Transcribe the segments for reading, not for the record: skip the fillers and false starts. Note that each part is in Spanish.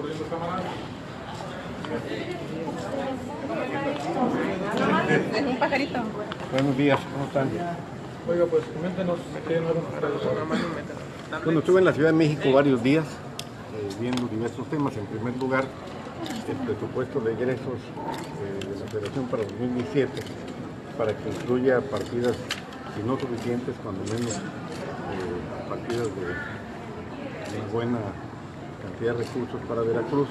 corriendo, camarada. Un pajarito. Buenos días, ¿cómo están? Oiga, pues coméntenos qué nuevo para los programas. Bueno, estuve en la Ciudad de México varios días viendo diversos temas. En primer lugar, el presupuesto de egresos de la Federación para 2017, para que incluya partidas, si no suficientes, cuando menos partidas de una buena cantidad de recursos para Veracruz.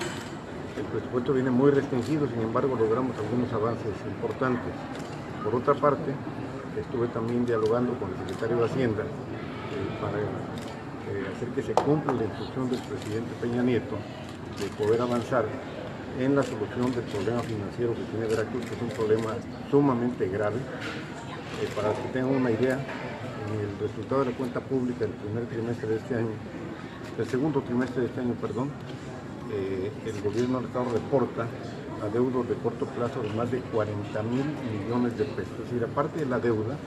El presupuesto viene muy restringido, sin embargo logramos algunos avances importantes. Por otra parte, estuve también dialogando con el secretario de Hacienda para hacer que se cumpla la instrucción del presidente Peña Nieto de poder avanzar en la solución del problema financiero que tiene Veracruz, que es un problema sumamente grave. Para que tengan una idea, en el resultado de la cuenta pública del primer trimestre de este año, del segundo trimestre de este año, perdón, el gobierno del Estado reporta adeudos de corto plazo de más de 40 mil millones de pesos. Es decir, aparte de la deuda,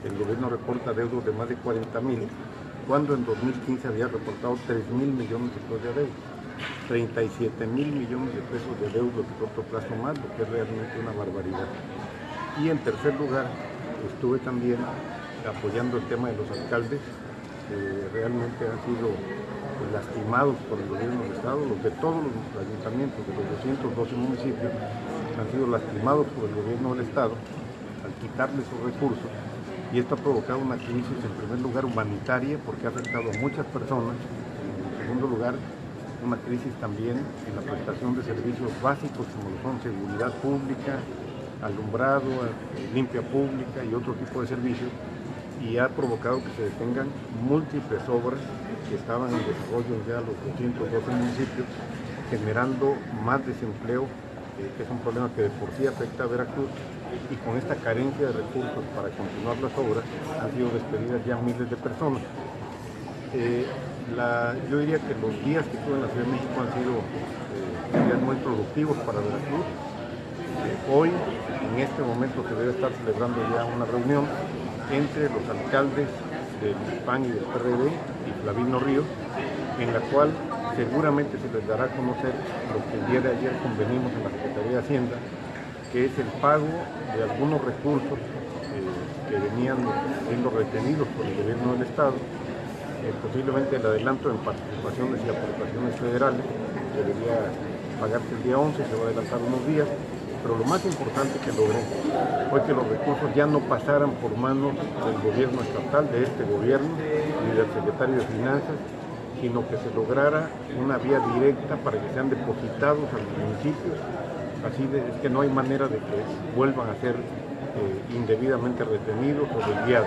el gobierno reporta adeudos de más de 40 mil, cuando en 2015 había reportado 3 mil millones de pesos de adeudos. 37 mil millones de pesos de adeudos de corto plazo más, lo que es realmente una barbaridad. Y en tercer lugar, estuve también apoyando el tema de los alcaldes, que realmente han sido lastimados por el gobierno del Estado. Los de todos los ayuntamientos de los 212 municipios han sido lastimados por el gobierno del Estado al quitarles sus recursos, y esto ha provocado una crisis, en primer lugar humanitaria, porque ha afectado a muchas personas. En segundo lugar, una crisis también en la prestación de servicios básicos como lo son seguridad pública, alumbrado, limpia pública y otro tipo de servicios, y ha provocado que se detengan múltiples obras que estaban en desarrollo ya los 212 municipios, generando más desempleo, que es un problema que de por sí afecta a Veracruz, y con esta carencia de recursos para continuar las obras han sido despedidas ya miles de personas. Yo diría que los días que estuve en la Ciudad de México han sido días muy productivos para Veracruz. Hoy, en este momento, se debe estar celebrando ya una reunión entre los alcaldes del PAN y del PRD y Flavino Ríos, en la cual seguramente se les dará a conocer lo que el día de ayer convenimos en la Secretaría de Hacienda, que es el pago de algunos recursos que venían siendo retenidos por el gobierno del Estado, posiblemente el adelanto en participaciones y aportaciones federales, que debería pagarse el día 11, se va a adelantar unos días, pero lo más importante que logré fue que los recursos ya no pasaran por manos del gobierno estatal, de este gobierno, ni del secretario de Finanzas, sino que se lograra una vía directa para que sean depositados a los municipios. Así es que no hay manera de que vuelvan a ser indebidamente retenidos o desviados.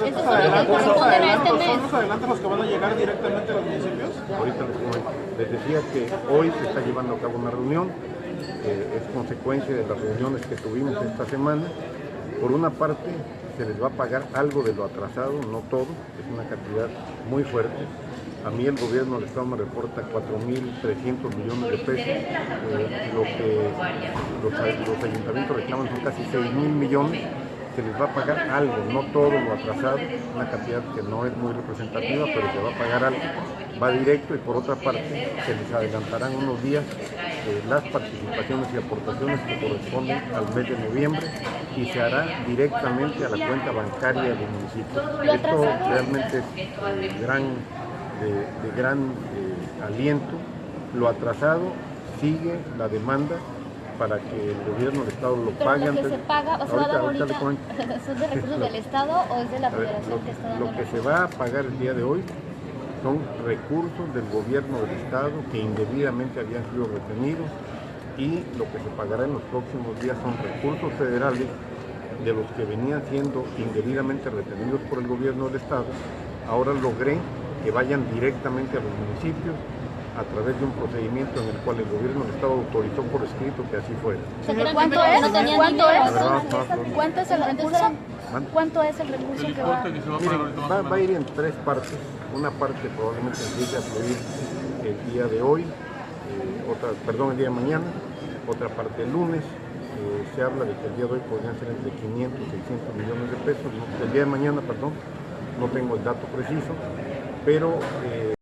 ¿Estos adelantos los que van a llegar directamente a los municipios? Ahorita les decía que hoy se está llevando a cabo una reunión, es consecuencia de las reuniones que tuvimos esta semana. Por una parte, se les va a pagar algo de lo atrasado, no todo, es una cantidad muy fuerte. A mí el gobierno del Estado me reporta 4.300 millones de pesos, lo que los ayuntamientos reclaman son casi 6.000 millones. Se les va a pagar algo, no todo lo atrasado, una cantidad que no es muy representativa, pero se va a pagar algo, va directo. Y por otra parte, se les adelantarán unos días las participaciones y aportaciones que corresponden al mes de noviembre, y se hará directamente a la cuenta bancaria del municipio. Esto realmente es de gran aliento. Lo atrasado sigue la demanda para que el gobierno del Estado lo pague. Pero lo que se paga, o se va a dar ahorita, ¿son de recursos del Estado o es de la Federación que está dando? Lo que se va a pagar el día de hoy son recursos del gobierno del Estado que indebidamente habían sido retenidos, y lo que se pagará en los próximos días son recursos federales de los que venían siendo indebidamente retenidos por el gobierno del Estado. Ahora logré que vayan directamente a los municipios a través de un procedimiento en el cual el gobierno del Estado autorizó por escrito que así fuera. ¿Cuánto es? ¿Cuánto es el recurso? ¿Cuánto es el recurso que va? Miren, va a ir en tres partes. Una parte probablemente empiece a fluir el día de hoy, el día de mañana, otra parte el lunes. Se habla de que el día de hoy podrían ser entre 500 y 600 millones de pesos. El día de mañana, no tengo el dato preciso, pero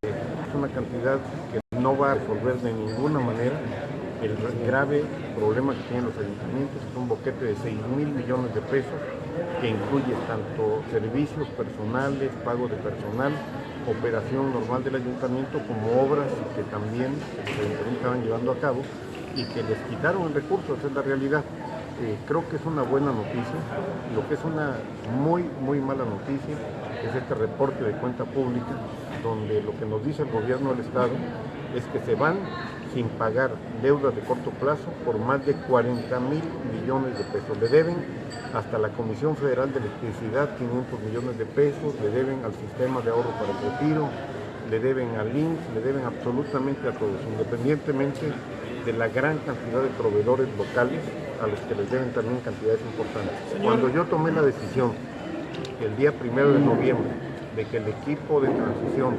es una cantidad que no va a resolver de ninguna manera el grave problema que tienen los ayuntamientos. Es un boquete de 6,000 millones de pesos que incluye tanto servicios personales, pago de personal, operación normal del ayuntamiento, como obras que también los ayuntamientos estaban llevando a cabo y que les quitaron el recurso. Esa es la realidad. Creo que es una buena noticia. Lo que es una muy mala noticia es este reporte de cuenta pública, donde lo que nos dice el gobierno del Estado es que se van sin pagar deudas de corto plazo por más de 40,000 millones de pesos. Le deben hasta la Comisión Federal de Electricidad 500 millones de pesos, le deben al Sistema de Ahorro para el Retiro, le deben al INSS, le deben absolutamente a todos, independientemente de la gran cantidad de proveedores locales a los que les deben también cantidades importantes. Cuando yo tomé la decisión el día 1 de noviembre de que el equipo de transición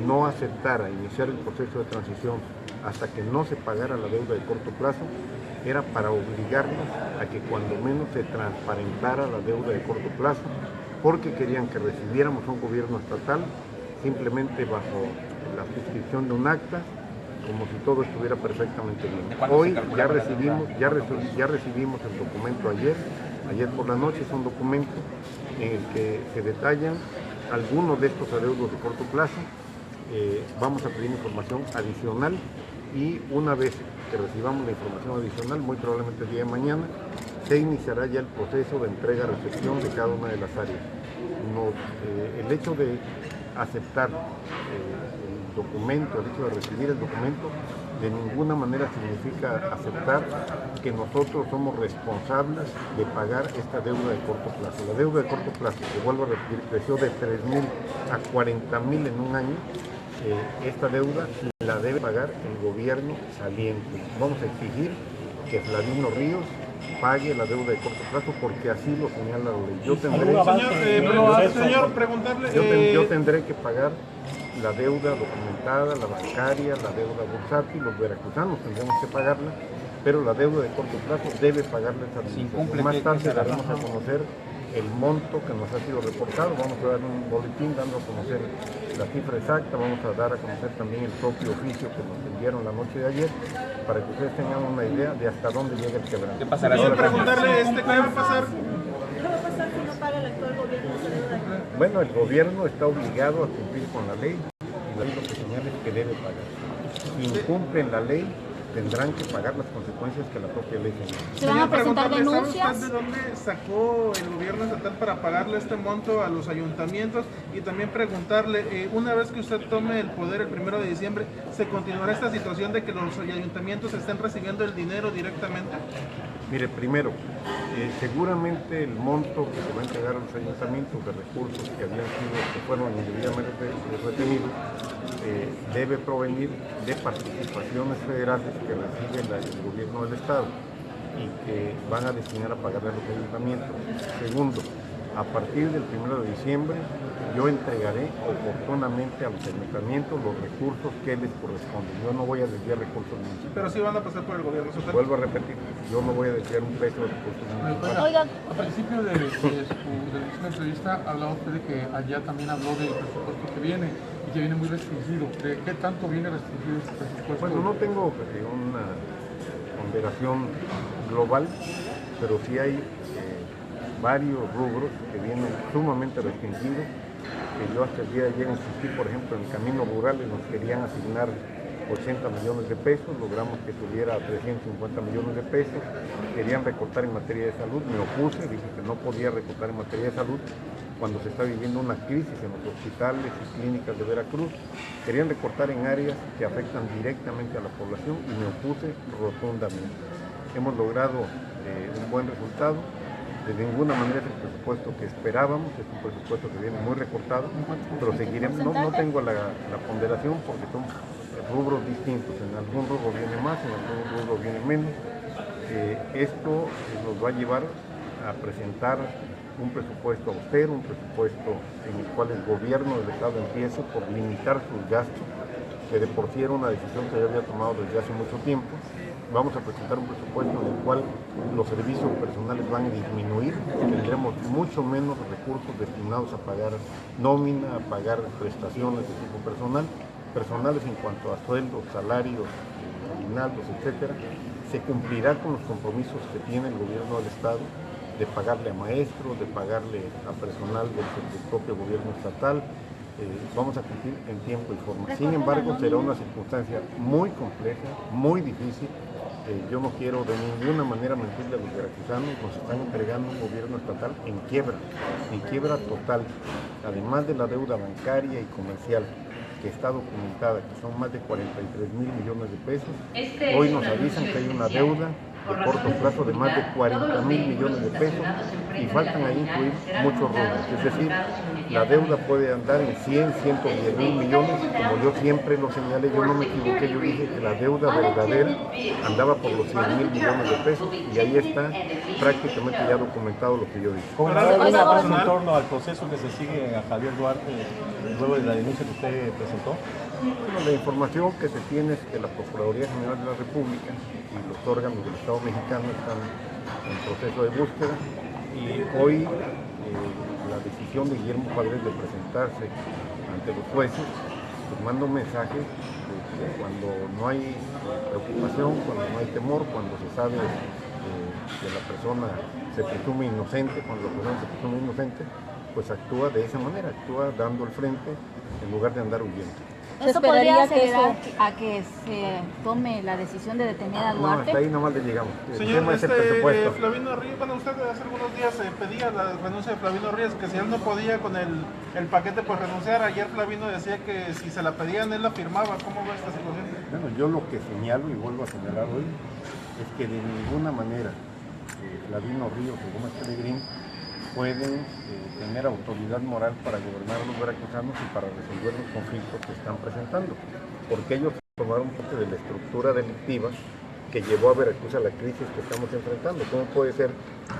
no aceptara iniciar el proceso de transición hasta que no se pagara la deuda de corto plazo, era para obligarnos a que cuando menos se transparentara la deuda de corto plazo, porque querían que recibiéramos un gobierno estatal simplemente bajo la suscripción de un acta, como si todo estuviera perfectamente bien. Hoy ya recibimos el documento ayer por la noche. Es un documento en el que se detallan algunos de estos adeudos de corto plazo. Vamos a pedir información adicional y una vez que recibamos la información adicional, muy probablemente el día de mañana, se iniciará ya el proceso de entrega-recepción de cada una de las áreas. El hecho de aceptar el documento, el hecho de recibir el documento, de ninguna manera significa aceptar que nosotros somos responsables de pagar esta deuda de corto plazo. La deuda de corto plazo, que vuelvo a repetir, creció de 3,000 a 40,000 en un año. Esta deuda la debe pagar el gobierno saliente. Vamos a exigir que Flavino Ríos pague la deuda de corto plazo porque así lo señala la ley. Yo tendré que pagar la deuda documentada, la bancaria, la deuda bursátil, los veracruzanos tendremos que pagarla, pero la deuda de corto plazo debe pagarla esa administración. Más tarde daremos a conocer el monto que nos ha sido reportado, vamos a dar un boletín dando a conocer la cifra exacta, vamos a dar a conocer también el propio oficio que nos enviaron la noche de ayer, para que ustedes tengan una idea de hasta dónde llega el quebranto. ¿Qué pasará? Preguntarle, ¿qué va a pasar? ¿Qué va a pasar si no paga el actual gobierno esa deuda? Bueno, el gobierno está obligado a cumplir con la ley, y la ley lo que señala es que debe pagar. Si incumplen la ley, tendrán que pagar las consecuencias que la propia ley señala. ¿Se van a presentar ¿Sabe denuncias? usted de dónde sacó el gobierno estatal para pagarle este monto a los ayuntamientos? Y también preguntarle, una vez que usted tome el poder el 1 de diciembre, ¿se continuará esta situación de que los ayuntamientos estén recibiendo el dinero directamente? Mire, primero, seguramente el monto que se va a entregar a los ayuntamientos de recursos que fueron indebidamente retenidos debe provenir de participaciones federales que recibe el gobierno del Estado y que van a destinar a pagarle a los ayuntamientos. Segundo, a partir del 1 de diciembre yo entregaré oportunamente a los ayuntamientos los recursos que les corresponden. Yo no voy a desviar recursos municipales. Pero sí van a pasar por el gobierno estatal. Vuelvo a repetir, yo no voy a desviar un peso de recursos municipales. Oiga, A principio de su entrevista hablaba usted de que allá también habló del presupuesto que viene y que viene muy restringido. ¿De qué tanto viene restringido este presupuesto? Bueno, no tengo una ponderación global, pero sí hay varios rubros que vienen sumamente restringidos, que yo hasta el día de ayer insistí, por ejemplo, en caminos rurales nos querían asignar 80 millones de pesos, logramos que subiera a 350 millones de pesos, querían recortar en materia de salud, me opuse, dije que no podía recortar en materia de salud cuando se está viviendo una crisis en los hospitales y clínicas de Veracruz, querían recortar en áreas que afectan directamente a la población y me opuse rotundamente. Hemos logrado un buen resultado. De ninguna manera es el presupuesto que esperábamos, es un presupuesto que viene muy recortado, pero seguiremos. No tengo la ponderación porque son rubros distintos, en algún rubro viene más, en algún rubro viene menos. Esto nos va a llevar a presentar un presupuesto austero, un presupuesto en el cual el gobierno del Estado empiece por limitar sus gastos, que de por sí era una decisión que ya había tomado desde hace mucho tiempo. Vamos a presentar un presupuesto en el cual los servicios personales van a disminuir, tendremos mucho menos recursos destinados a pagar nómina, a pagar prestaciones de tipo personal, personales en cuanto a sueldos, salarios, aguinaldos, etcétera, se cumplirá con los compromisos que tiene el gobierno del Estado de pagarle a maestros, de pagarle a personal del propio gobierno estatal. Vamos a cumplir en tiempo y forma. Sin embargo, será una circunstancia muy compleja, muy difícil. Yo no quiero de ninguna manera mentirle a los veracruzanos, nos están entregando un gobierno estatal en quiebra total. Además de la deuda bancaria y comercial que está documentada, que son más de 43 mil millones de pesos, hoy nos avisan que hay una deuda de corto plazo de más de 40 mil millones de pesos y faltan ahí incluir muchos rubros. Es decir, la deuda puede andar en 100, 110 mil millones, como yo siempre lo señalé, yo no me equivoqué, yo dije que la deuda verdadera andaba por los 100 mil millones de pesos y ahí está prácticamente ya documentado lo que yo dije. ¿Gobernador, alguna frase en torno al proceso que se sigue a Javier Duarte luego de la denuncia que usted presentó? Bueno, la información que se tiene es que la Procuraduría General de la República y los órganos del Estado mexicano están en proceso de búsqueda y hoy la decisión de Guillermo Padres de presentarse ante los jueces pues manda un mensaje de que cuando no hay preocupación, cuando no hay temor, cuando se sabe que la persona se presume inocente, cuando la persona se presume inocente, pues actúa de esa manera, actúa dando el frente en lugar de andar huyendo. ¿Se esperaría a que se tome la decisión de detener a Duarte? No, hasta ahí nomás le llegamos. El Señor, tema es el presupuesto. Flavino Ríos, bueno, usted hace algunos días pedía la renuncia de Flavino Ríos, que si él no podía con el paquete, pues renunciar. Ayer Flavino decía que si se la pedían, él la firmaba. ¿Cómo va esta situación? Bueno, yo lo que señalo y vuelvo a señalar hoy es que de ninguna manera Flavino Ríos o Gómez Pelegrín pueden tener autoridad moral para gobernar a los veracruzanos y para resolver los conflictos que están presentando, porque ellos formaron parte de la estructura delictiva que llevó a Veracruz a la crisis que estamos enfrentando. ¿Cómo puede ser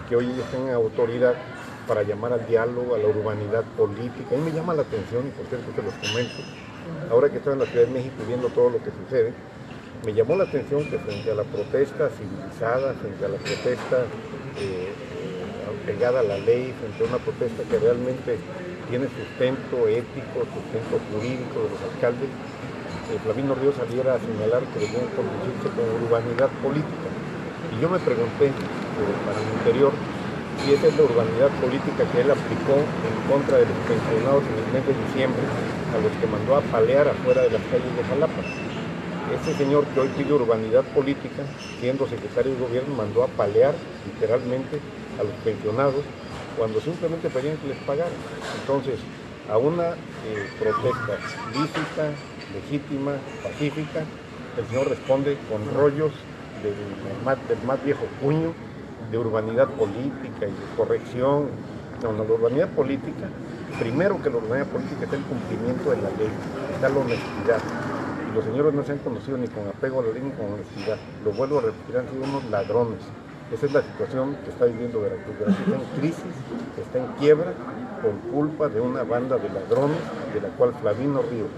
que hoy ellos tengan autoridad para llamar al diálogo, a la urbanidad política? A mí me llama la atención, y por cierto se los comento, ahora que estoy en la Ciudad de México viendo todo lo que sucede, me llamó la atención que frente a la protesta civilizada, frente a la protesta pegada a la ley, frente a una protesta que realmente tiene sustento ético, sustento jurídico de los alcaldes, Flavino Ríos saliera a señalar que debían conducirse con urbanidad política. Y yo me pregunté, para mi interior, si esa es la urbanidad política que él aplicó en contra de los pensionados en el mes de diciembre, a los que mandó a palear afuera de las calles de Jalapa. Ese señor que hoy pide urbanidad política, siendo secretario de gobierno, mandó a palear literalmente a los pensionados cuando simplemente pedían que les pagaran. Entonces, a una protesta lícita, legítima, pacífica, el señor responde con rollos del más viejo puño de urbanidad política y de corrección. No, la urbanidad política, primero que la urbanidad política está el cumplimiento de la ley, está la honestidad. Y los señores no se han conocido ni con apego a la ley ni con honestidad. Lo vuelvo a repetir, han sido unos ladrones. Esa es la situación que está viviendo Veracruz. Veracruz está en crisis, está en quiebra por culpa de una banda de ladrones de la cual Flavino Ríos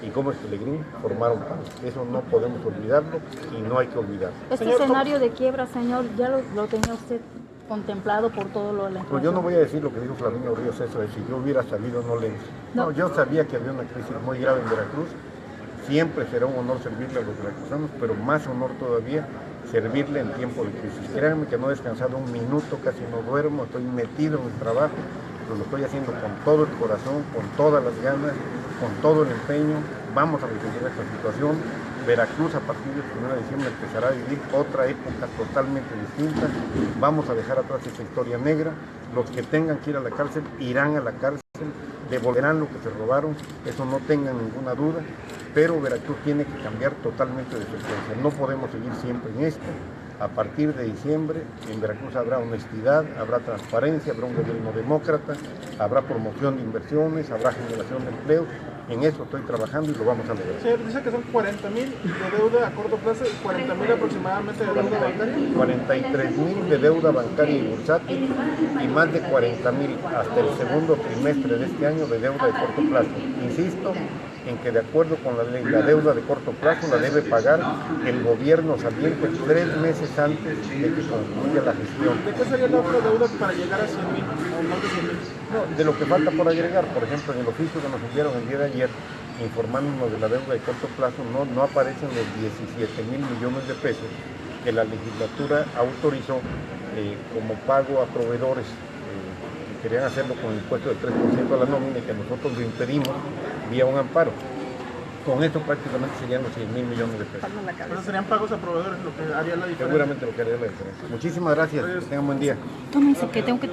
y Gómez Pelegrín formaron parte. Eso no podemos olvidarlo y no hay que olvidarlo. Este escenario de quiebra, señor, ¿ya lo tenía usted contemplado por todo lo de la inflación? Pues yo no voy a decir lo que dijo Flavino Ríos, eso de si yo hubiera salido no, yo sabía que había una crisis muy grave en Veracruz. Siempre será un honor servirle a los veracruzanos, pero más honor todavía servirle en tiempo de crisis. Créanme que no he descansado un minuto, casi no duermo, estoy metido en el trabajo, pero lo estoy haciendo con todo el corazón, con todas las ganas, con todo el empeño. Vamos a resolver esta situación. Veracruz a partir del 1 de diciembre empezará a vivir otra época totalmente distinta. Vamos a dejar atrás esa historia negra. Los que tengan que ir a la cárcel irán a la cárcel, devolverán lo que se robaron, eso no tengan ninguna duda, pero Veracruz tiene que cambiar totalmente de frecuencia. No podemos seguir siempre en esto. A partir de diciembre en Veracruz habrá honestidad, habrá transparencia, habrá un gobierno demócrata, habrá promoción de inversiones, habrá generación de empleo. En eso estoy trabajando y lo vamos a lograr. Señor, dice que son 40,000 de deuda a corto plazo y 40,000 aproximadamente de deuda bancaria. 43,000 de deuda bancaria y bursátil y más de 40,000 hasta el segundo trimestre de este año de deuda de corto plazo. Insisto en que de acuerdo con la ley, la deuda de corto plazo la debe pagar el gobierno saliente 3 meses antes de que concluya la gestión. ¿De qué sería la otra deuda para llegar a 100,000 o más de 100,000? No, de lo que falta por agregar, por ejemplo, en el oficio que nos enviaron el día de ayer, informándonos de la deuda de corto plazo, no aparecen los 17,000 millones de pesos que la legislatura autorizó como pago a proveedores que querían hacerlo con el impuesto del 3% a la nómina y que nosotros lo impedimos vía un amparo. Con esto prácticamente serían los 100,000 millones de pesos. Pero serían pagos a proveedores lo que haría la diferencia. Seguramente lo que haría la diferencia. Muchísimas gracias, que tengan buen día. Tómense que tengo que